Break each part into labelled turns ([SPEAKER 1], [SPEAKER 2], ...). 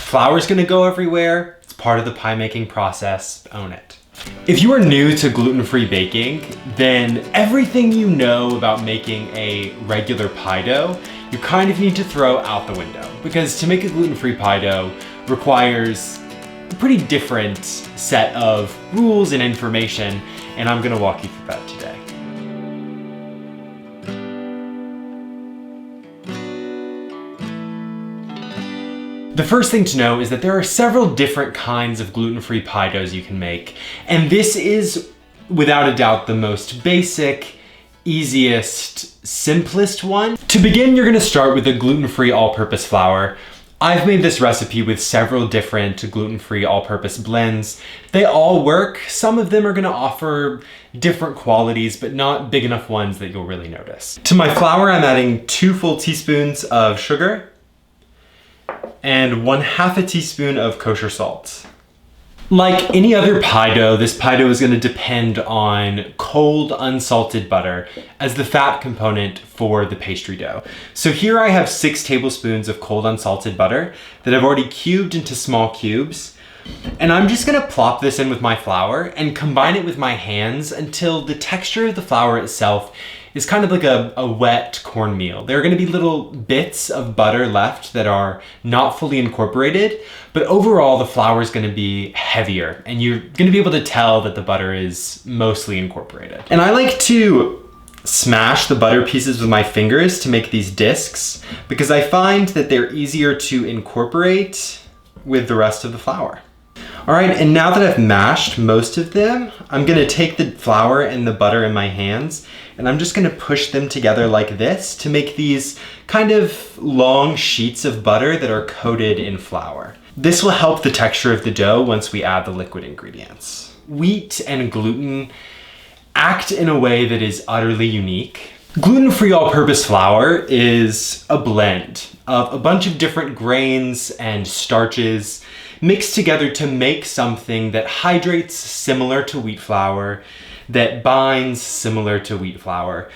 [SPEAKER 1] Flour's gonna go everywhere. It's part of the pie making process. Own it. If you are new to gluten-free baking, then everything you know about making a regular pie dough, you kind of need to throw out the window, because to make a gluten-free pie dough requires a pretty different set of rules and information, and I'm gonna walk you through that today. The first thing to know is that there are several different kinds of gluten-free pie doughs you can make, and this is without a doubt the most basic, easiest, simplest one. To begin, you're gonna start with a gluten-free all-purpose flour. I've made this recipe with several different gluten-free all-purpose blends. They all work. Some of them are gonna offer different qualities, but not big enough ones that you'll really notice. To my flour, I'm adding 2 full teaspoons of sugar and 1/2 teaspoon of kosher salt. Like any other pie dough, this pie dough is gonna depend on cold, unsalted butter as the fat component for the pastry dough. So here I have 6 tablespoons of cold, unsalted butter that I've already cubed into small cubes. And I'm just gonna plop this in with my flour and combine it with my hands until the texture of the flour itself is kind of like a wet cornmeal. There are gonna be little bits of butter left that are not fully incorporated, but overall the flour is gonna be heavier and you're gonna be able to tell that the butter is mostly incorporated. And I like to smash the butter pieces with my fingers to make these discs because I find that they're easier to incorporate with the rest of the flour. All right, and now that I've mashed most of them, I'm gonna take the flour and the butter in my hands and I'm just gonna push them together like this to make these kind of long sheets of butter that are coated in flour. This will help the texture of the dough once we add the liquid ingredients. Wheat and gluten act in a way that is utterly unique. Gluten-free all-purpose flour is a blend of a bunch of different grains and starches mixed together to make something that hydrates similar to wheat flour, that binds similar to wheat flour.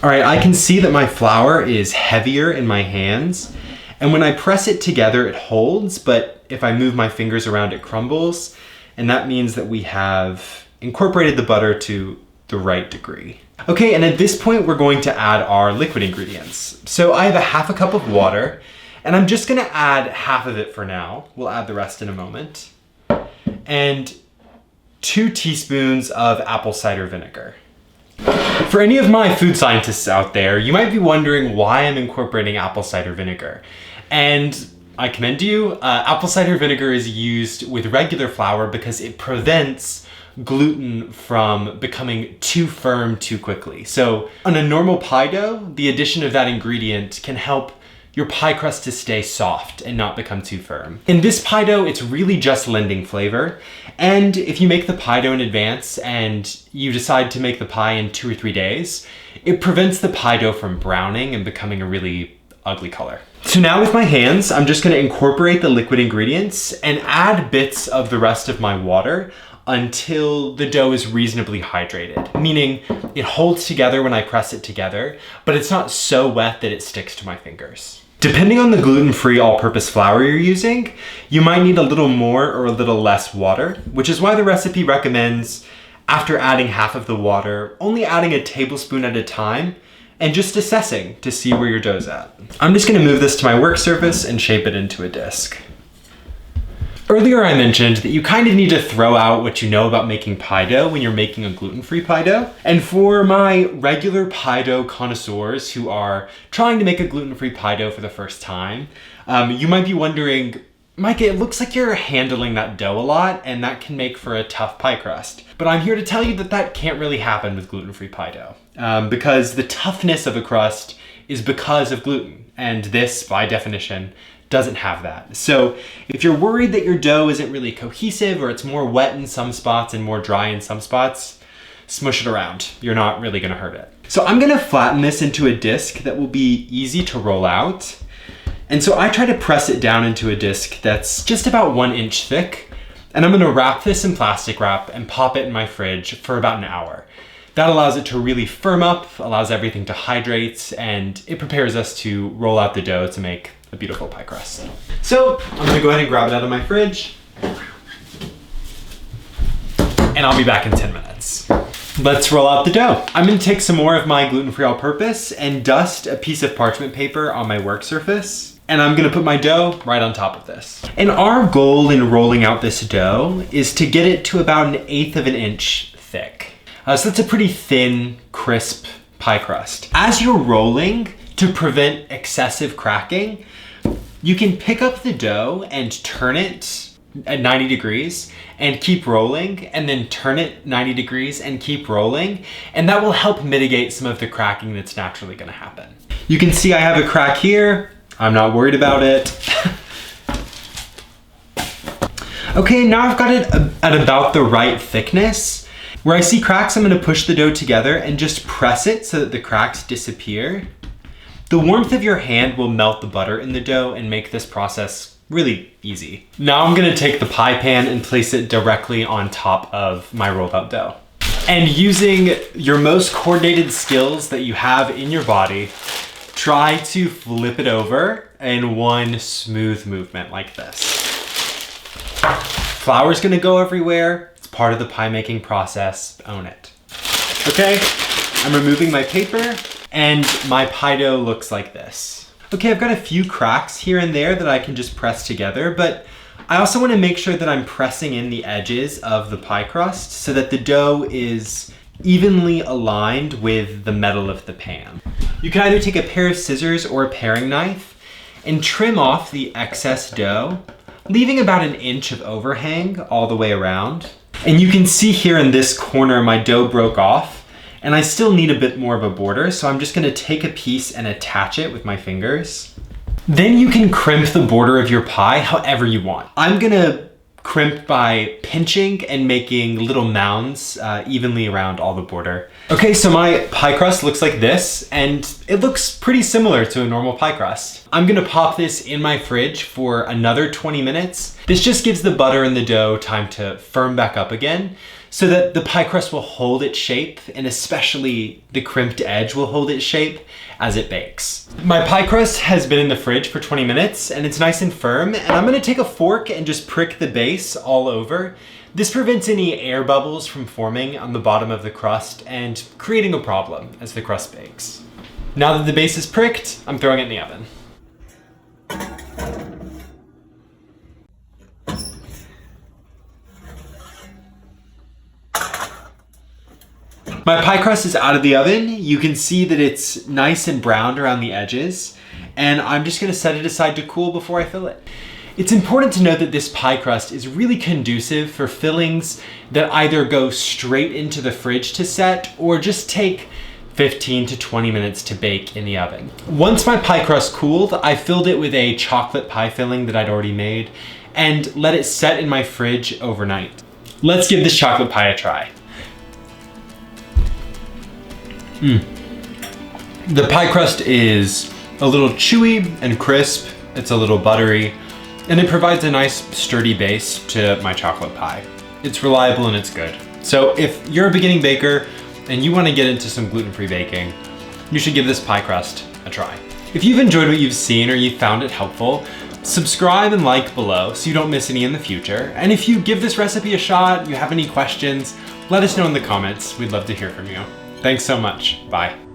[SPEAKER 1] All right, I can see that my flour is heavier in my hands, and when I press it together, it holds, but if I move my fingers around, it crumbles, and that means that we have incorporated the butter to the right degree. Okay, and at this point, we're going to add our liquid ingredients. So I have a 1/2 cup of water, and I'm just gonna add half of it for now. We'll add the rest in a moment. And 2 teaspoons of apple cider vinegar. For any of my food scientists out there, you might be wondering why I'm incorporating apple cider vinegar. And I commend you. Apple cider vinegar is used with regular flour because it prevents gluten from becoming too firm too quickly. So on a normal pie dough, the addition of that ingredient can help your pie crust to stay soft and not become too firm. In this pie dough, it's really just lending flavor. And if you make the pie dough in advance and you decide to make the pie in 2 or 3 days, it prevents the pie dough from browning and becoming a really ugly color. So now with my hands, I'm just gonna incorporate the liquid ingredients and add bits of the rest of my water until the dough is reasonably hydrated, meaning it holds together when I press it together, but it's not so wet that it sticks to my fingers. Depending on the gluten-free all-purpose flour you're using, you might need a little more or a little less water, which is why the recipe recommends, after adding half of the water, only adding a tablespoon at a time and just assessing to see where your dough's at. I'm just gonna move this to my work surface and shape it into a disc. Earlier I mentioned that you kind of need to throw out what you know about making pie dough when you're making a gluten-free pie dough. And for my regular pie dough connoisseurs who are trying to make a gluten-free pie dough for the first time, you might be wondering, Micah, it looks like you're handling that dough a lot and that can make for a tough pie crust. But I'm here to tell you that that can't really happen with gluten-free pie dough because the toughness of a crust is because of gluten. And this, by definition, doesn't have that. So if you're worried that your dough isn't really cohesive or it's more wet in some spots and more dry in some spots, smush it around. You're not really gonna hurt it. So I'm gonna flatten this into a disc that will be easy to roll out. And so I try to press it down into a disc that's just about 1 inch thick. And I'm gonna wrap this in plastic wrap and pop it in my fridge for about an hour. That allows it to really firm up, allows everything to hydrate, and it prepares us to roll out the dough to make a beautiful pie crust. So I'm gonna go ahead and grab it out of my fridge. And I'll be back in 10 minutes. Let's roll out the dough. I'm gonna take some more of my gluten-free all-purpose and dust a piece of parchment paper on my work surface. And I'm gonna put my dough right on top of this. And our goal in rolling out this dough is to get it to about 1/8 of an inch thick. So that's a pretty thin, crisp pie crust. As you're rolling, to prevent excessive cracking, you can pick up the dough and turn it at 90 degrees and keep rolling, and then turn it 90 degrees and keep rolling, and that will help mitigate some of the cracking that's naturally gonna happen. You can see I have a crack here. I'm not worried about it. Okay, now I've got it at about the right thickness. Where I see cracks, I'm gonna push the dough together and just press it so that the cracks disappear. The warmth of your hand will melt the butter in the dough and make this process really easy. Now I'm gonna take the pie pan and place it directly on top of my rolled out dough. And using your most coordinated skills that you have in your body, try to flip it over in one smooth movement like this. Flour's gonna go everywhere. It's part of the pie making process. Own it. Okay, I'm removing my paper and my pie dough looks like this. Okay, I've got a few cracks here and there that I can just press together, but I also want to make sure that I'm pressing in the edges of the pie crust so that the dough is evenly aligned with the metal of the pan. You can either take a pair of scissors or a paring knife and trim off the excess dough, leaving about 1 inch of overhang all the way around. And you can see here in this corner, my dough broke off. And I still need a bit more of a border, so I'm just gonna take a piece and attach it with my fingers. Then you can crimp the border of your pie however you want. I'm gonna crimp by pinching and making little mounds evenly around all the border. Okay, so my pie crust looks like this, and it looks pretty similar to a normal pie crust. I'm gonna pop this in my fridge for another 20 minutes. This just gives the butter and the dough time to firm back up again, so that the pie crust will hold its shape, and especially the crimped edge will hold its shape as it bakes. My pie crust has been in the fridge for 20 minutes and it's nice and firm, and I'm gonna take a fork and just prick the base all over. This prevents any air bubbles from forming on the bottom of the crust and creating a problem as the crust bakes. Now that the base is pricked, I'm throwing it in the oven. My pie crust is out of the oven. You can see that it's nice and browned around the edges, and I'm just gonna set it aside to cool before I fill it. It's important to note that this pie crust is really conducive for fillings that either go straight into the fridge to set or just take 15 to 20 minutes to bake in the oven. Once my pie crust cooled, I filled it with a chocolate pie filling that I'd already made and let it set in my fridge overnight. Let's give this chocolate pie a try. The pie crust is a little chewy and crisp, it's a little buttery, and it provides a nice sturdy base to my chocolate pie. It's reliable and it's good. So if you're a beginning baker and you want to get into some gluten-free baking, you should give this pie crust a try. If you've enjoyed what you've seen or you found it helpful, subscribe and like below so you don't miss any in the future. And if you give this recipe a shot, you have any questions, let us know in the comments. We'd love to hear from you. Thanks so much. Bye.